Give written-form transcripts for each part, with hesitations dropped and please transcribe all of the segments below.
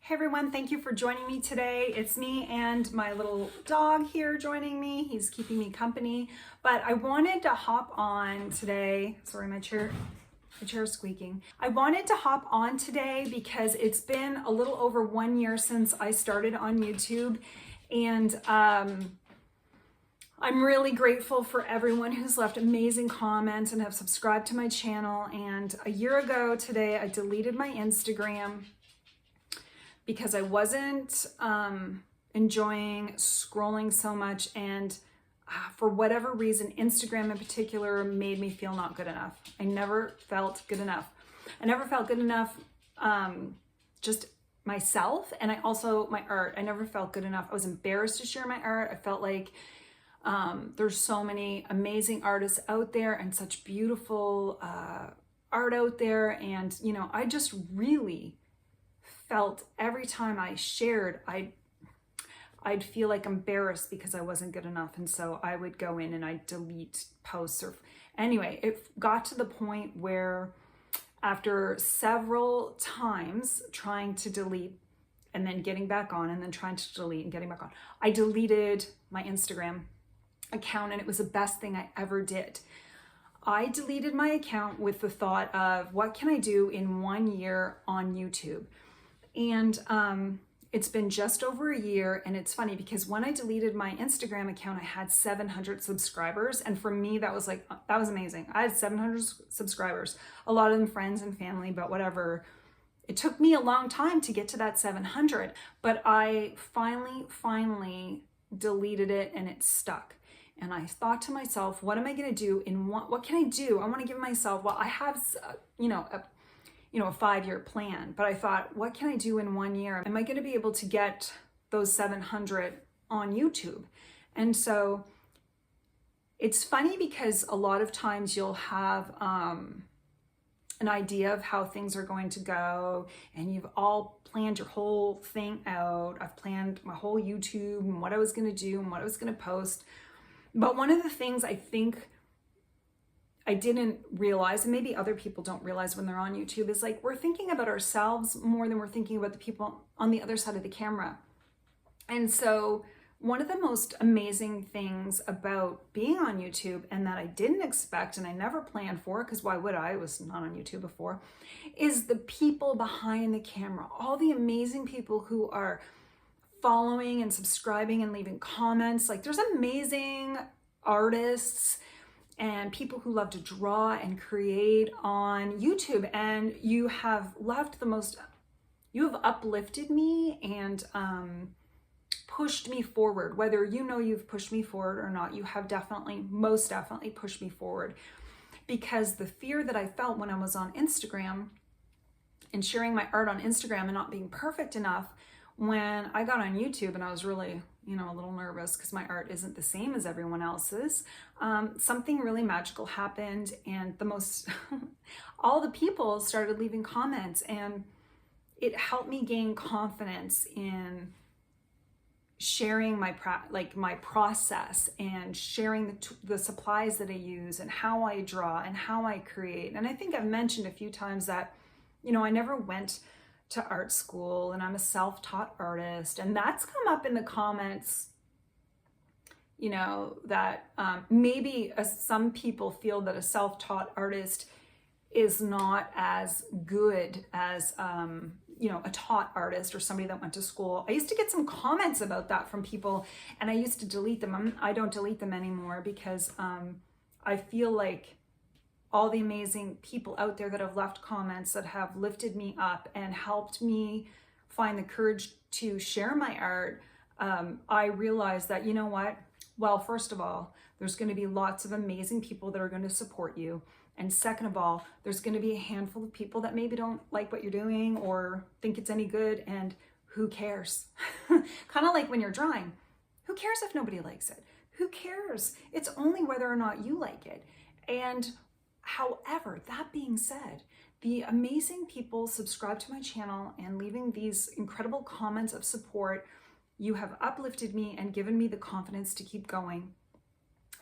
Hey everyone, thank you for joining me today. It's me and my little dog here joining me. He's keeping me company, but I wanted to hop on today. Sorry, my chair is squeaking. I wanted to hop on today because it's been a little over 1 year since I started on YouTube, and I'm really grateful for everyone who's left amazing comments and have subscribed to my channel. And a year ago today, I deleted my Instagram because I wasn't enjoying scrolling so much, and for whatever reason, Instagram in particular made me feel not good enough. I never felt good enough. I never felt good enough just myself, and my art. I never felt good enough. I was embarrassed to share my art. I felt like there's so many amazing artists out there and such beautiful art out there, and I just really felt every time I shared, I'd feel like embarrassed because I wasn't good enough. And so I would go in and I'd delete posts. Anyway, it got to the point where after several times trying to delete and then getting back on and then trying to delete and getting back on, I deleted my Instagram account, and it was the best thing I ever did. I deleted my account with the thought of, what can I do in 1 year on YouTube? And it's been just over a year, and it's funny because when I deleted my Instagram account, I had 700 subscribers, and for me that was amazing. I had 700 subscribers, a lot of them friends and family, but whatever. It took me a long time to get to that 700, but I finally deleted it, and it stuck. And I thought to myself, what am I going to do what can I do? I want to give myself, well, I have a 5-year plan, but I thought, what can I do in 1 year? Am I going to be able to get those 700 on YouTube? And so it's funny because a lot of times you'll have an idea of how things are going to go, and you've all planned your whole thing out. I've planned my whole YouTube and what I was going to do and what I was going to post. But one of the things I think I didn't realize, and maybe other people don't realize when they're on YouTube, is like we're thinking about ourselves more than we're thinking about the people on the other side of the camera. And so one of the most amazing things about being on YouTube, and that I didn't expect and I never planned for, because why would I was not on YouTube before, is the people behind the camera, all the amazing people who are following and subscribing and leaving comments. Like, there's amazing artists and people who love to draw and create on YouTube, and you have uplifted me and pushed me forward. Whether you've pushed me forward or not, you have most definitely pushed me forward, because the fear that I felt when I was on Instagram and sharing my art on Instagram and not being perfect enough, when I got on YouTube and I was really a little nervous because my art isn't the same as everyone else's, something really magical happened, and all the people started leaving comments, and it helped me gain confidence in sharing my process and sharing the supplies that I use and how I draw and how I create. And I think I've mentioned a few times that I never went to art school, and I'm a self-taught artist, and that's come up in the comments, that maybe some people feel that a self-taught artist is not as good as a taught artist or somebody that went to school. I used to get some comments about that from people, and I used to delete them. I don't delete them anymore because I feel like all the amazing people out there that have left comments that have lifted me up and helped me find the courage to share my art, I realized that, well, first of all, there's going to be lots of amazing people that are going to support you. And second of all, there's going to be a handful of people that maybe don't like what you're doing or think it's any good, and who cares? Kind of like when you're drawing. Who cares if nobody likes it? Who cares? It's only whether or not you like it. And however, that being said, the amazing people subscribe to my channel and leaving these incredible comments of support, you have uplifted me and given me the confidence to keep going.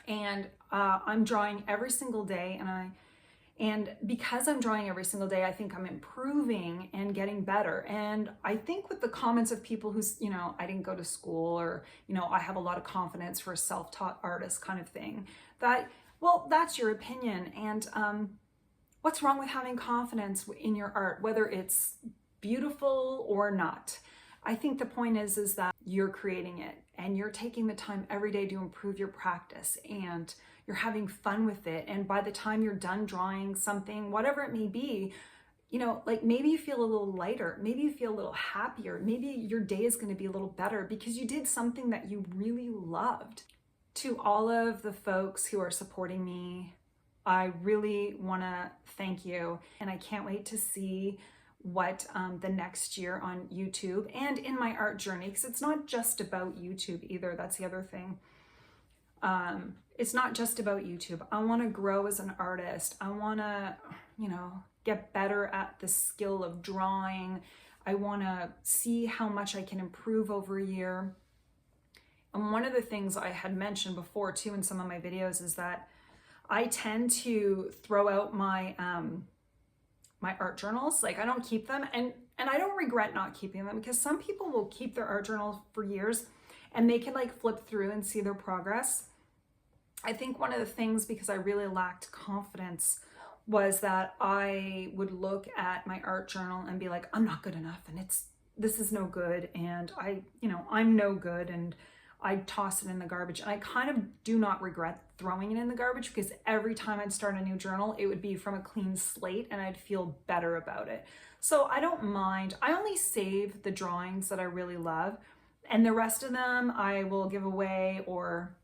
And I'm drawing every single day, and And because I'm drawing every single day, I think I'm improving and getting better. And I think with the comments of people who's, you know, I didn't go to school, or, you know, I have a lot of confidence for a self-taught artist kind of thing, that, well, that's your opinion. And what's wrong with having confidence in your art, whether it's beautiful or not? I think the point is that you're creating it and you're taking the time every day to improve your practice, and you're having fun with it. And by the time you're done drawing something, whatever it may be, you know, like maybe you feel a little lighter, maybe you feel a little happier, maybe your day is going to be a little better because you did something that you really loved. To all of the folks who are supporting me, I really want to thank you, and I can't wait to see what the next year on YouTube and in my art journey, because it's not just about YouTube either. That's the other thing. It's not just about YouTube. I want to grow as an artist. I want to, you know, get better at the skill of drawing. I want to see how much I can improve over a year. And one of the things I had mentioned before too in some of my videos is that I tend to throw out my my art journals. Like, I don't keep them, and I don't regret not keeping them, because some people will keep their art journals for years and they can like flip through and see their progress. I think one of the things, because I really lacked confidence, was that I would look at my art journal and be like, I'm not good enough, and this is no good, and I'm no good, and I'd toss it in the garbage. And I kind of do not regret throwing it in the garbage, because every time I'd start a new journal, it would be from a clean slate and I'd feel better about it. So I don't mind. I only save the drawings that I really love, and the rest of them I will give away or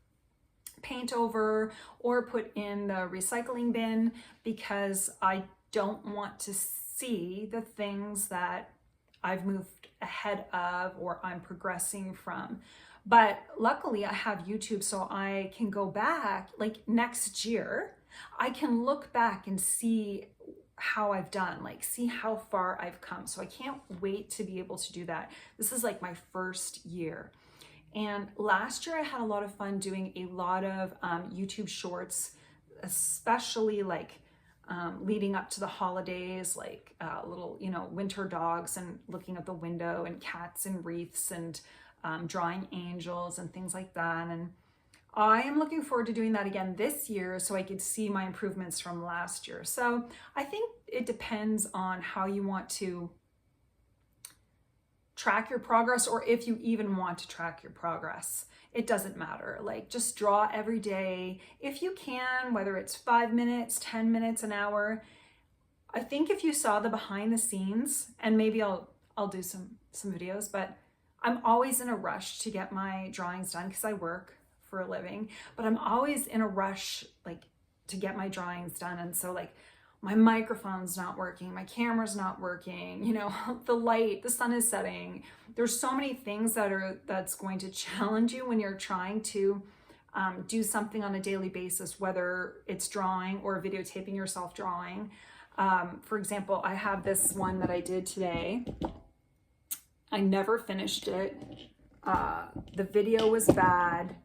paint over or put in the recycling bin, because I don't want to see the things that I've moved ahead of or I'm progressing from. But luckily I have YouTube, so I can go back, like next year, I can look back and see how I've done, like see how far I've come. So I can't wait to be able to do that. This is like my first year. And last year I had a lot of fun doing a lot of YouTube shorts, especially like leading up to the holidays, like little, winter dogs and looking at the window, and cats and wreaths, and drawing angels and things like that. And I am looking forward to doing that again this year, so I could see my improvements from last year. So I think it depends on how you want to track your progress, or if you even want to track your progress. It doesn't matter. Like, just draw every day if you can, whether it's 5 minutes, 10 minutes, an hour. I think if you saw the behind the scenes, and maybe I'll do some videos, but I'm always in a rush to get my drawings done because I work for a living, but I'm always in a rush like to get my drawings done. And so like my microphone's not working, my camera's not working, the light, the sun is setting. There's so many things that's going to challenge you when you're trying to do something on a daily basis, whether it's drawing or videotaping yourself drawing. For example, I have this one that I did today. I never finished it. The video was bad.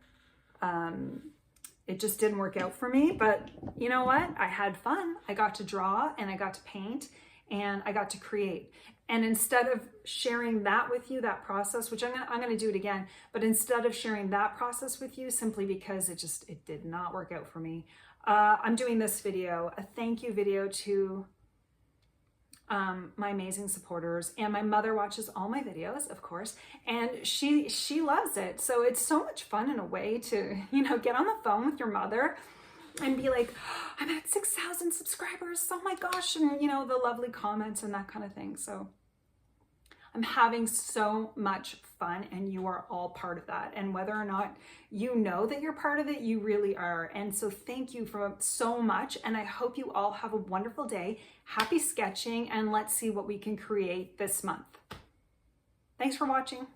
It just didn't work out for me, but you know what? I had fun. I got to draw, and I got to paint, and I got to create. And instead of sharing that with you, that process, which I'm gonna do it again, but instead of sharing that process with you simply because it did not work out for me, I'm doing this video, a thank you video to my amazing supporters. And my mother watches all my videos, of course, and she loves it. So it's so much fun in a way to, get on the phone with your mother and be like, oh, I'm at 6,000 subscribers. Oh my gosh. And the lovely comments and that kind of thing. So I'm having so much fun, and you are all part of that. And whether or not you know that you're part of it, you really are. And so thank you for so much. And I hope you all have a wonderful day. Happy sketching, and let's see what we can create this month. Thanks for watching.